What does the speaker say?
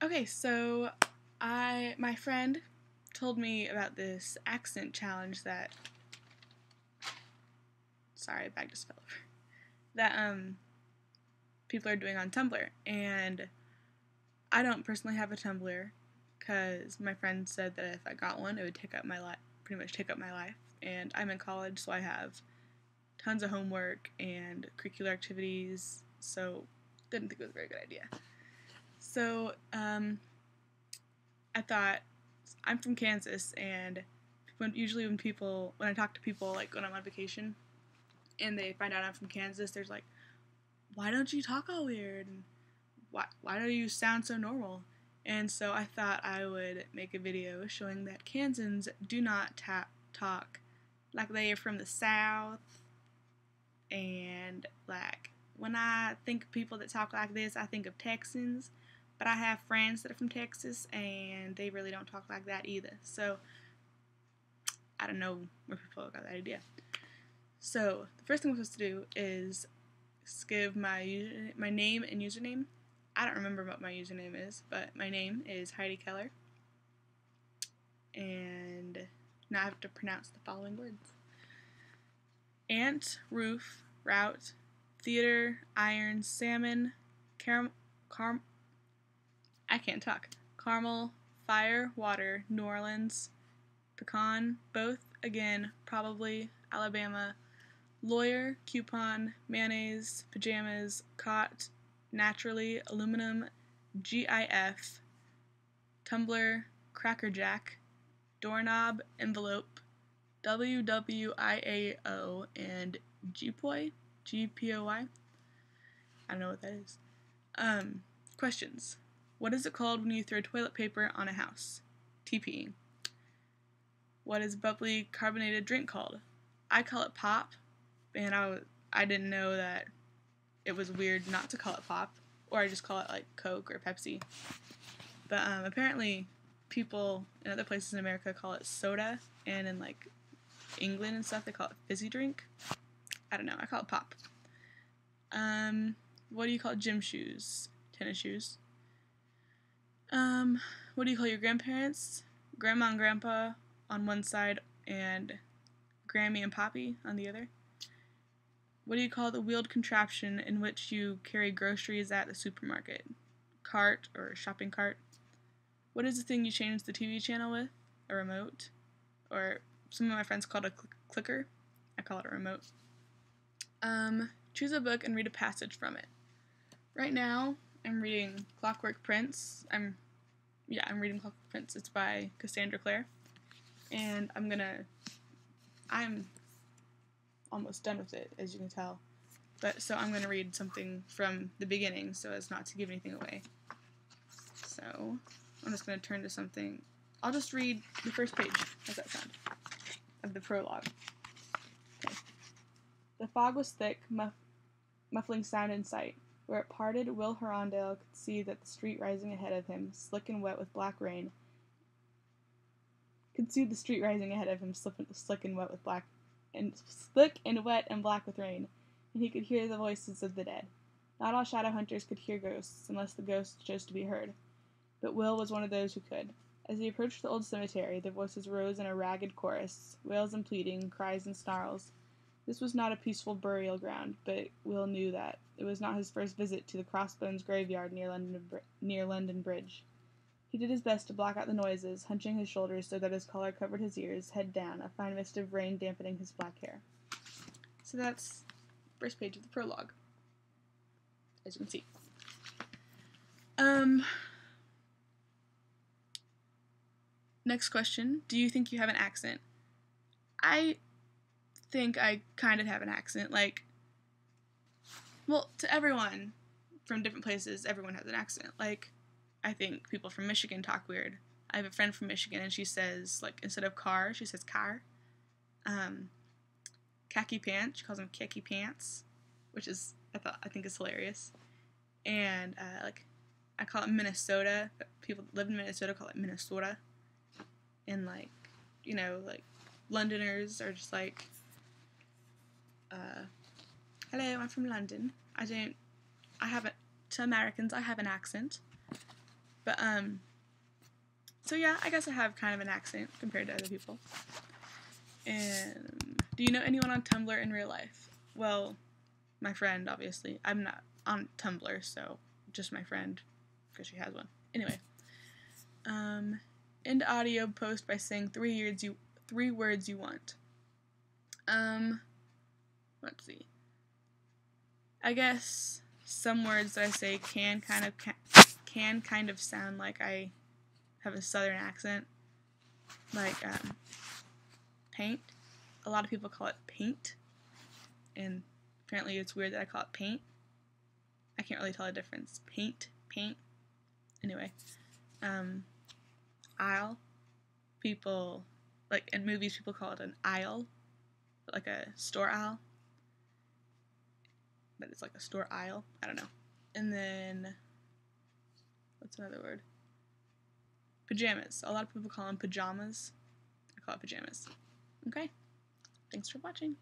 Okay, so my friend told me about this accent challenge that, sorry, a bag just fell over, that people are doing on Tumblr, and I don't personally have a Tumblr because my friend said that if I got one, it would take up my life, pretty much take up my life, and I'm in college, so I have tons of homework and curricular activities, so didn't think it was a very good idea. So, I thought, I'm from Kansas, and when I talk to people, like, when I'm on vacation, and they find out I'm from Kansas, there's like, why don't you talk all weird? And why do you sound so normal? And so I thought I would make a video showing that Kansans do not talk like they are from the South, and like, when I think of people that talk like this, I think of Texans, but I have friends that are from Texas, and they really don't talk like that either. So, I don't know where people got that idea. So, the first thing we're supposed to do is give my name and username. I don't remember what my username is, but my name is Heidi Keller. And now I have to pronounce the following words: ant, roof, route, theater, iron, salmon, I can't talk. Caramel, fire, water, New Orleans, pecan, both, again, probably, Alabama, lawyer, coupon, mayonnaise, pajamas, cot, naturally, aluminum, GIF, tumbler, crackerjack, doorknob, envelope, WWIAO, and GPOY, GPOY. I don't know what that is. Questions. What is it called when you throw toilet paper on a house? TPing. What is bubbly carbonated drink called? I call it pop, and I didn't know that it was weird not to call it pop, or I just call it like Coke or Pepsi. But apparently people in other places in America call it soda, and in like England and stuff they call it fizzy drink. I don't know, I call it pop. What do you call gym shoes? Tennis shoes. What do you call your grandparents? Grandma and Grandpa on one side, and Grammy and Poppy on the other. What do you call the wheeled contraption in which you carry groceries at the supermarket? Cart or shopping cart. What is the thing you change the TV channel with? A remote. Or some of my friends call it a clicker. I call it a remote. Choose a book and read a passage from it. Right now, I'm reading Clockwork Prince. I'm reading Clockwork Prince. It's by Cassandra Clare. And I'm almost done with it, as you can tell. So I'm going to read something from the beginning so as not to give anything away. So I'm just going to turn to something. I'll just read the first page. How's that sound? Of the prologue. Okay. The fog was thick, muffling sound and sight. Where it parted, Will Herondale could see that the street rising ahead of him, slick and wet with black rain, slick and wet and black with rain, and he could hear the voices of the dead. Not all shadow hunters could hear ghosts, unless the ghosts chose to be heard. But Will was one of those who could. As he approached the old cemetery, their voices rose in a ragged chorus, wails and pleading, cries and snarls. This was not a peaceful burial ground, but Will knew that. It was not his first visit to the Crossbones graveyard near London Bridge. He did his best to block out the noises, hunching his shoulders so that his collar covered his ears, head down, a fine mist of rain dampening his black hair. So that's the first page of the prologue, as you can see. Next question. Do you think you have an accent? I think I kind of have an accent. Like, well, to everyone from different places, everyone has an accent. Like, I think people from Michigan talk weird. I have a friend from Michigan, and she says, like, instead of car, she says car. Khaki pants, she calls them khaki pants, which is, I think is hilarious. And, like, I call it Minnesota, but people that live in Minnesota call it Minnesota. And, like, you know, like, Londoners are just like, hello, I'm from London. To Americans, I have an accent. But, so yeah, I guess I have kind of an accent compared to other people. And do you know anyone on Tumblr in real life? Well, my friend, obviously. I'm not on Tumblr, so just my friend, because she has one. Anyway, end audio post by saying three words you want. Let's see. I guess some words that I say can kind of sound like I have a southern accent. Like, paint. A lot of people call it paint. And apparently it's weird that I call it paint. I can't really tell the difference. Paint. Anyway. Aisle. People, like in movies, people call it an aisle. Like a store aisle. But it's like a store aisle. I don't know. And then, what's another word? Pajamas. A lot of people call them pajamas. I call it pajamas. Okay. Thanks for watching.